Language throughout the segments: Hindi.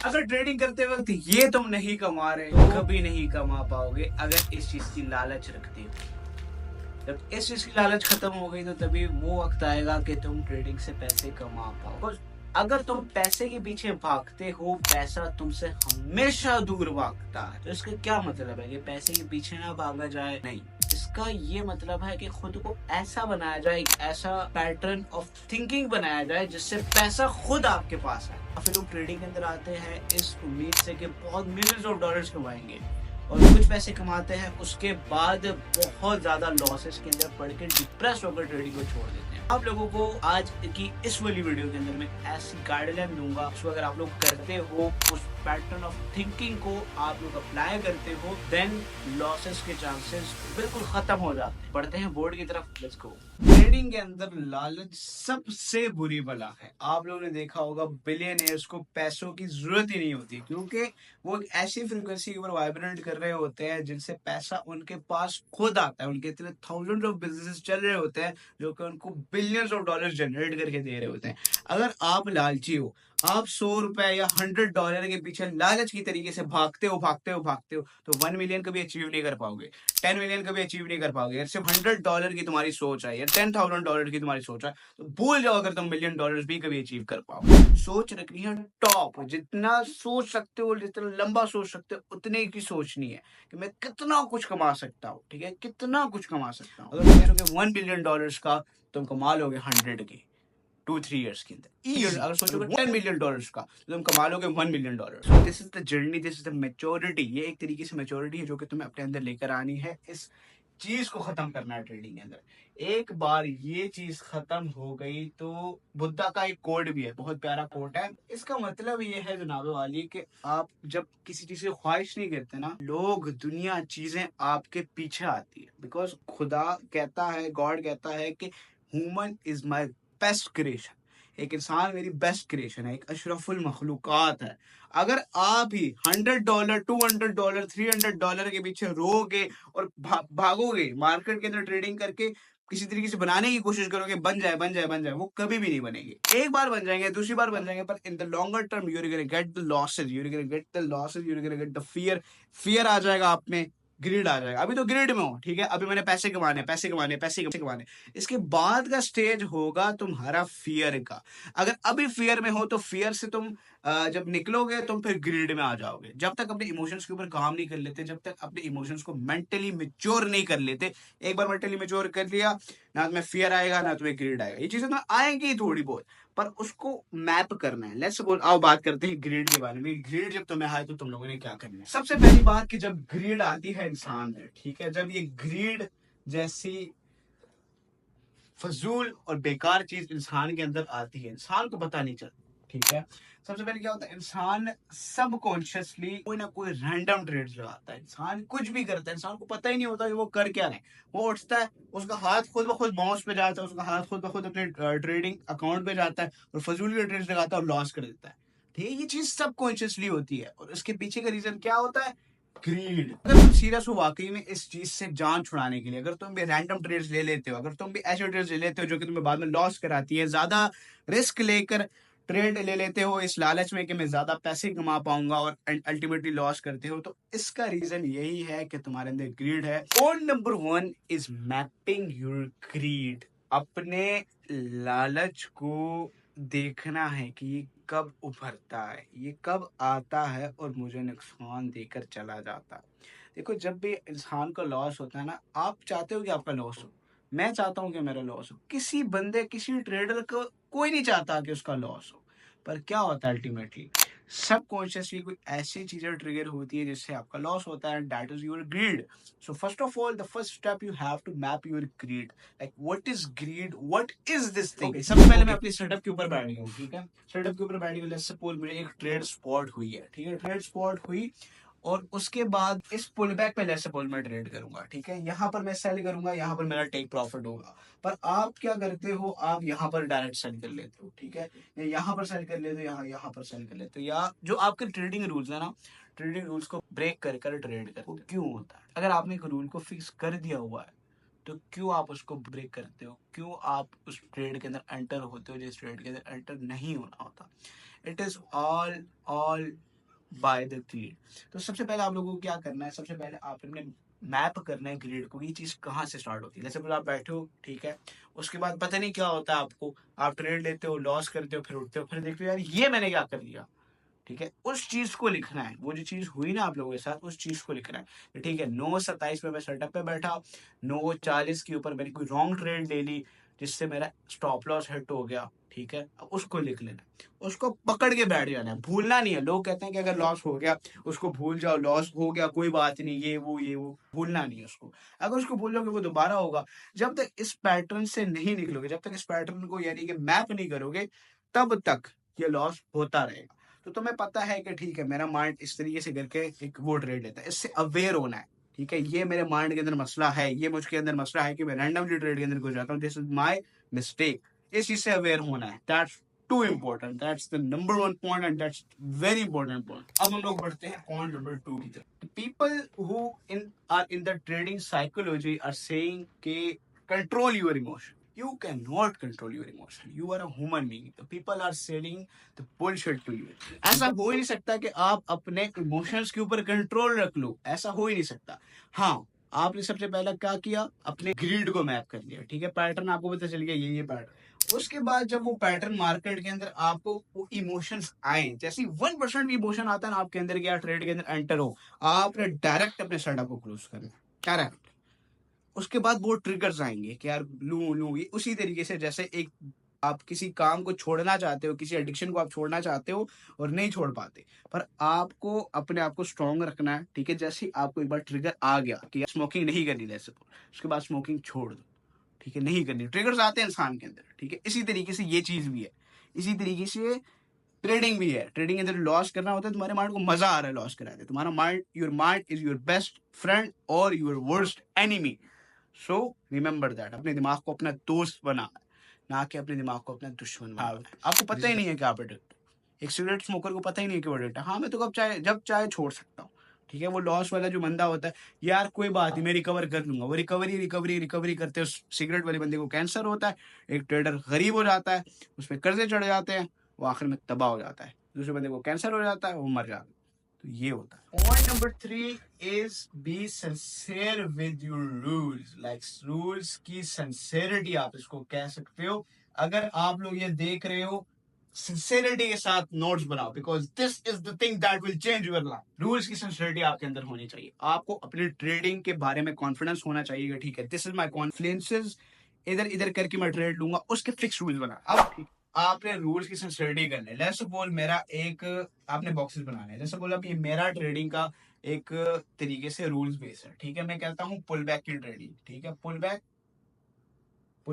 अगर ट्रेडिंग करते वक्त ये तुम नहीं कमा रहे तो कभी नहीं कमा पाओगे अगर इस चीज की लालच रखते हो। जब इस चीज की लालच खत्म हो गई तो तभी वो वक्त आएगा कि तुम ट्रेडिंग से पैसे कमा पाओ। अगर तुम पैसे के पीछे भागते हो, पैसा तुमसे हमेशा दूर भागता है। तो इसका क्या मतलब है कि पैसे के पीछे ना भागा जाए? नहीं, इसका ये मतलब है कि खुद को ऐसा बनाया जाए, एक ऐसा पैटर्न ऑफ थिंकिंग बनाया जाए जिससे पैसा खुद आपके पास आए। फिर लोग ट्रेडिंग के अंदर आते हैं इस उम्मीद से कि बहुत मिलियंस ऑफ डॉलर्स कमाएंगे और कुछ पैसे कमाते हैं, उसके बाद बहुत ज्यादा लॉसेस के अंदर पड़ के डिप्रेस होकर ट्रेडिंग को छोड़ देते हैं। आप लोगों को आज की इस वाली वीडियो के अंदर मैं ऐसी गाइडलाइन दूंगा, उसको अगर आप लोग करते हो, उस पैटर्न ऑफ थिंकिंग को आप लोग अप्लाई करते हो, देन लॉसेस के चांसेस बिल्कुल खत्म हो जाते हैं। बढ़ते हैं बोर्ड की तरफ, लेट्स गो। ट्रेडिंग के अंदर लालच सबसे बुरी बला है। आप लोगों ने देखा होगा बिलियनियर्स को पैसों की जरूरत ही नहीं होती, क्योंकि वो एक ऐसी फ्रीक्वेंसी के ऊपर वाइब्रेट कर रहे होते हैं जिनसे पैसा उनके पास खुद आता है। उनके इतने थाउजेंड ऑफ बिजनेस चल रहे होते हैं जो कि उनको बिलियंस ऑफ डॉलर जनरेट करके दे रहे होते हैं। अगर आप लालची हो, आप 100 रुपए या $100 के पीछे लालच की तरीके से भागते हो तो 1 मिलियन कभी अचीव नहीं कर पाओगे, 10 मिलियन कभी अचीव नहीं कर पाओगे। सिर्फ $100 की तुम्हारी सोच है या $10,000 की तुम्हारी सोच है तो भूल जाओ अगर तुम $1 मिलियन भी कभी अचीव कर पाओगे। सोच रखनी है टॉप, जितना सोच सकते हो, जितना लंबा सोच सकते हो उतने की सोचनी है कि मैं कितना कुछ कमा सकता हूँ। ठीक है, कितना कुछ कमा सकता हूँ। अगर सोचोगे $1 बिलियन का, तुम कमा लोगे 100 के 2-3 ईयर्स के अंदर। अगर सोचोगे $10 मिलियन का तो तुम कमा लोगे $1 million. So this is the journey, this is the maturity. ये एक तरीके से मेच्योरिटी है जो कि तुम्हें अपने अंदर लेकर आनी है। इस चीज को खत्म करना है ट्रेडिंग के अंदर। एक बार ये चीज खत्म हो गई तो बुद्धा का एक कोड भी है, बहुत प्यारा कोड है। इसका मतलब ये है जनाबे वाली कि आप जब किसी चीज की ख्वाहिश नहीं करते ना, लोग, दुनिया, चीजें आपके पीछे आती है। बिकॉज खुदा कहता है, गॉड कहता है कि human is my best creation. एक इंसान मेरी बेस्ट क्रिएशन है, एक अशरफुल मखलूकात है। अगर आप ही $100, $200, $300 के पीछे रोगे और भागोगे मार्केट के अंदर ट्रेडिंग करके, किसी तरीके से बनाने की कोशिश करोगे, बन जाए बन जाए बन जाए, वो कभी भी नहीं बनेगी। एक बार बन जाएंगे, दूसरी बार बन जाएंगे, पर in the longer term you are gonna get the losses, you are gonna get the losses, you are gonna get the fear. Fear आ जाएगा आप में, ग्रीड आ जाएगा। अभी तो ग्रीड में हो, ठीक है, अभी मैंने पैसे कमाने पैसे कमाने पैसे कमाने। इसके बाद का स्टेज होगा तुम्हारा फियर का। अगर अभी फियर में हो तो फियर से तुम जब निकलोगे तुम फिर ग्रीड में आ जाओगे। जब तक अपने इमोशंस के ऊपर काम नहीं कर लेते, जब तक अपने इमोशंस को मेंटली मेच्योर नहीं कर लेते। एक बार मेंटली मेच्योर कर लिया ना, तुम्हें फियर आएगा ना तुम्हें ग्रीड आएगा। ये चीजें तो आएंगी थोड़ी बहुत, पर उसको मैप करना है। लेट्स सपोज, आओ बात करते हैं ग्रीड के बारे में। ग्रीड जब तुम्हें आए तो तुम लोगों ने क्या करना है? सबसे पहली बात कि जब ग्रीड आती है इंसान में, ठीक है, जब ये ग्रीड जैसी फजूल और बेकार चीज इंसान के अंदर आती है, इंसान को पता नहीं चलता। ठीक है, सबसे पहले क्या होता है, इंसान सबकॉन्शियसली कोई ना कोई रैंडम ट्रेड्स लगाता है। इंसान कुछ भी करता है, इंसान को पता ही नहीं होता कि वो कर क्या रहे। वो उठता है, उसका हाथ खुद ब खुद माउस पे जाता है, उसका हाथ खुद ब खुद अपने ट्रेडिंग अकाउंट पे जाता है और फजूल के ट्रेड्स लगाता है और लॉस कर देता है। ठीक है, ये चीज सबकॉन्शियसली होती है और इसके पीछे का रीजन क्या होता है? ग्रीड। अगर तुम सीरियस हो वाकई में इस चीज से जान छुड़ाने के लिए, अगर तुम भी रैंडम ट्रेड्स ले लेते हो, अगर तुम भी ऐसे ट्रेड्स ले लेते हो जो कि तुम्हें बाद में लॉस कराती है, ज्यादा रिस्क लेकर ट्रेड ले लेते हो इस लालच में कि मैं ज्यादा पैसे कमा पाऊंगा और अल्टीमेटली लॉस करते हो, तो इसका रीजन यही है कि तुम्हारे अंदर ग्रीड है। Point number 1 is mapping your greed. अपने लालच को देखना है कि ये कब उभरता है, ये कब आता है और मुझे नुकसान देकर चला जाता है। देखो, जब भी इंसान का लॉस होता है ना, आप चाहते हो कि आपका लॉस हो, मैं चाहता हूं कि मेरा लॉस हो, किसी बंदे, किसी ट्रेडर को कोई नहीं चाहता कि उसका लॉस हो। पर क्या होता है अल्टीमेटली, सबकॉन्शियसली कोई ऐसी चीजें ट्रिगर होती है जिससे आपका लॉस होता है, that is your greed. So first of all, the first step, you have to map your greed. Like what is greed, what is this thing. सबसे पहले मैं अपनी सेटअप के ऊपर बैठ गया हूँ। ठीक है, सेटअप के ऊपर बैठ गया। लेट्स सपोज मुझे एक ट्रेड स्पॉट हुई है, ठीक है, ट्रेड स्पॉट हुई और उसके बाद इस पुल बैक पे लेट्स सपोज मैं ट्रेड करूंगा। ठीक है, यहाँ पर मैं सेल करूंगा, यहाँ पर मेरा टेक प्रॉफिट होगा। पर आप क्या करते हो, आप यहाँ पर डायरेक्ट सेल कर लेते हो। ठीक है, या यहाँ पर सेल कर लेते हो, यहाँ पर सेल कर लेते हो, या जो आपके ट्रेडिंग रूल्स है ना, ट्रेडिंग रूल्स को ब्रेक कर कर ट्रेड करते हो। क्यों होता है? अगर आपने एक रूल को फिक्स कर दिया हुआ है तो क्यों आप उसको ब्रेक करते हो? क्यों आप उस ट्रेड के अंदर एंटर होते हो जिस ट्रेड के अंदर एंटर नहीं होना होता? It is all by the grid. तो सबसे पहले आप लोगों को क्या करना है, सबसे पहले आपने मैप करना है ग्रिड को, ये चीज कहाँ से स्टार्ट होती है। जैसे बोला आप बैठे हो, ठीक है, उसके बाद पता नहीं क्या होता है आपको, आप ट्रेड लेते हो, लॉस करते हो, फिर उठते हो, फिर देखते हो यार ये मैंने क्या कर दिया, ठीक है, उस चीज को लिखना है। वो जो चीज हुई ना आप लोगों के साथ, उस चीज को लिखना है। ठीक है, 9:27 पे मैं सेटअप पे बैठा, 9:40 के ऊपर मैंने कोई रॉन्ग ट्रेड ले ली जिससे मेरा स्टॉप लॉस हिट हो गया, ठीक है, अब उसको लिख लेना है, उसको पकड़ के बैठ जाना है, भूलना नहीं है। लोग कहते हैं कि अगर लॉस हो गया उसको भूल जाओ, लॉस हो गया कोई बात नहीं, ये वो भूलना नहीं है उसको। अगर उसको भूल जाओगे वो दोबारा होगा। जब तक इस पैटर्न से नहीं निकलोगे, जब तक इस पैटर्न को यानी कि मैप नहीं करोगे, तब तक ये लॉस होता रहेगा। तो तुम्हें पता है कि ठीक है मेरा माइंड इस तरीके से करके एक वो ट्रेड लेता है, इससे अवेयर होना है। ठीक है, ये मेरे माइंड के अंदर मसला है, ये मुझके अंदर मसला है कि मैं रैंडमली ट्रेड के अंदर घुस जाता हूँ, दिस इज माय मिस्टेक। इस चीज से अवेयर होना है, that's too important, that's the number one point and that's very important point. अब हम लोग बढ़ते हैं पॉइंट नंबर 2 की तरफ। People who in are in the trading psychology are saying के control your emotion. You cannot control your emotion. You are a human being. The people are selling the bullshit to you. ऐसा हो ही नहीं सकता कि आप अपने इमोशंस के ऊपर कंट्रोल रख लो, ऐसा हो ही नहीं सकता। हाँ, आपने सबसे पहले क्या किया, अपने ग्रीड को मैप कर लिया, ठीक है, पैटर्न आपको पता चल गया, ये पैटर्न। उसके बाद जब वो पैटर्न मार्केट के अंदर आपको वो इमोशंस आए, जैसे 1% भी इमोशन आता है ना आपके अंदर, क्या ट्रेड के अंदर एंटर हो, आपने डायरेक्ट अपने सेटअप को क्लोज करना, डायरेक्ट। उसके बाद वो ट्रिगर्स आएंगे कि यार लू ये उसी तरीके से जैसे एक आप किसी काम को छोड़ना चाहते हो, किसी एडिक्शन को आप छोड़ना चाहते हो और नहीं छोड़ पाते, पर आपको अपने आप को स्ट्रांग रखना है। ठीक है, जैसे ही आपको एक बार ट्रिगर आ गया कि यार स्मोकिंग नहीं करनी, जैसे उसके बाद स्मोकिंग छोड़ दो, ठीक है, नहीं करनी। ट्रिगर्स आते हैं इंसान के अंदर, ठीक है, इसी तरीके से ये चीज भी है, इसी तरीके से ट्रेडिंग भी है। ट्रेडिंग के अंदर लॉस करना होता है, तुम्हारे माइंड को मजा आ रहा है लॉस कराने, तुम्हारा mind is your best friend और your worst enemy. So remember that, अपने दिमाग को अपना दोस्त बना, ना कि अपने दिमाग को अपना दुश्मन बना। आपको पता ही नहीं है कि आप एडिक्ट। एक सिगरेट स्मोकर को पता ही नहीं है कि वो एडिक्ट है। हाँ, मैं तो जब चाहे छोड़ सकता हूँ। ठीक है, वो लॉस वाला जो बंदा होता है, यार कोई बात नहीं मैं रिकवर कर लूंगा, वो रिकवरी करते हैं। सिगरेट वाले बंदे को कैंसर होता है, एक ट्रेडर गरीब हो जाता है, उस पर कर्जे चढ़ जाते हैं, वो आखिर में तबाह हो जाता है, दूसरे बंदे को कैंसर हो जाता है, वो मर जाता है। तो ये होता है। Point number 3 is be sincere with your rules. Like rules की सिंसियरिटी आप इसको कह सकते हो। अगर आप लोग ये देख रहे हो, सिंसियरिटी के साथ नोट्स बनाओ, because this is the thing that will change your life. Rules की सिंसियरिटी आपके अंदर होनी चाहिए, आपको अपनी ट्रेडिंग के बारे में कॉन्फिडेंस होना चाहिए। ठीक है, दिस इज माई कॉन्फिडेंसेस, इधर इधर करके मैं ट्रेड लूंगा, उसके फिक्स रूल्स बना। अब ठीक, आपने रूल्स की सिंसियरिटी करनी है। लेट्स सपोज मेरा एक, आपने बॉक्सेस बनाने हैं, जैसे बोला कि मेरा ट्रेडिंग का एक तरीके से रूल्स बेस है। ठीक है, मैं कहता हूँ पुल बैक की ट्रेडिंग। ठीक है, पुल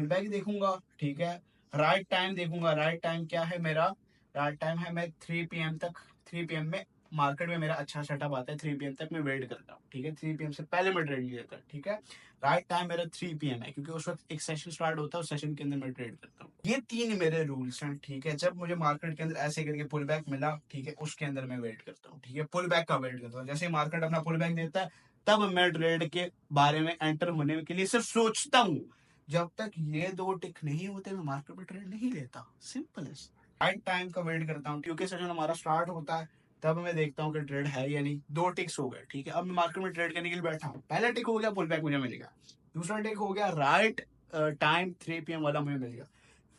बैक देखूंगा, ठीक है, राइट टाइम देखूंगा। राइट टाइम क्या है मेरा, राइट टाइम है मैं 3 PM तक, 3 PM में मार्केट में मेरा अच्छा सेटअप आता है, 3 PM तक मैं वेट करता हूँ। ठीक है, 3 PM से पहले मैं ट्रेड नहीं लेता। ठीक है, राइट टाइम मेरा 3 PM है, क्योंकि उस वक्त एक सेशन स्टार्ट होता है, उस सेशन के अंदर मैं ट्रेड करता हूँ। ये 3 मेरे रूल्स हैं। ठीक है, जब मुझे मार्केट के अंदर ऐसे करके पुल बैक मिला, ठीक है, उसके अंदर मैं वेट करता हूँ। ठीक है, पुल बैक का वेट करता हूँ, जैसे मार्केट अपना पुल बैक देता है तब मैं ट्रेड के बारे में एंटर होने के लिए सिर्फ सोचता हूँ। जब तक ये 2 टिक नहीं होते मैं मार्केट में ट्रेड नहीं लेता। सिंपल है। राइट टाइम का वेट करता हूँ, क्योंकि सेशन हमारा स्टार्ट होता है, तब मैं देखता हूँ कि ट्रेड है या नहीं। 2 टिक्स हो गए। ठीक है, अब मैं मार्केट में ट्रेड करने के लिए बैठा हूँ। पहला टिक हो गया पुल बैक मुझे मिल गया, दूसरा टिक हो गया राइट टाइम 3 PM वाला मुझे मिल गया।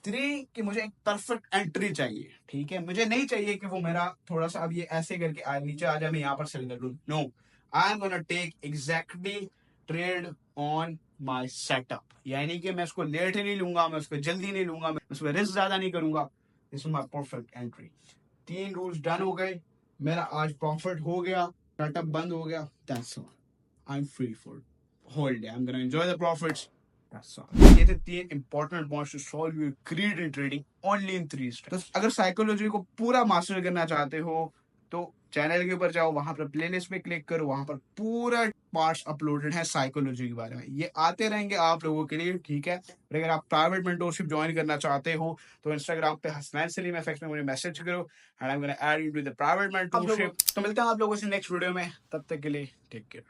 3 कि मुझे एक परफेक्ट एंट्री चाहिए। ठीक है, मुझे नहीं चाहिए कि वो मेरा थोड़ा सा अब ये ऐसे करके नीचे आ जाए, मैं यहाँ पर सेल कर लूँ। No, I am gonna take exactly trade on my setup, यानी कि मैं उसको लेट ही नहीं लूंगा, मैं उसको जल्दी नहीं लूंगा, मैं उसमें रिस्क ज्यादा नहीं करूंगा। This is my perfect entry. 3 rules done हो गए, मेरा आज प्रॉफिट हो गया, सेटअप बंद हो गया, that's all. I am free for whole day. I'm gonna enjoy the profits. That's all. ये थे 3 important points to solve your greed in trading only in 3 steps. तो अगर साइकोलॉजी को पूरा मास्टर करना चाहते हो तो चैनल के ऊपर जाओ, वहां पर प्लेलिस्ट में क्लिक करो, वहां पर पूरा पार्ट्स अपलोडेड है साइकोलॉजी के बारे में। ये आते रहेंगे आप लोगों के लिए। ठीक है, और अगर आप प्राइवेट मेंटोरशिप ज्वाइन करना चाहते हो तो इंस्टाग्राम पे हसनैन सलीम एफएक्स में मुझे मैसेज करो and I am gonna add you to the private mentorship. तो मिलते हैं आप लोगों से नेक्स्ट वीडियो में, तब तक के लिए टेक केयर।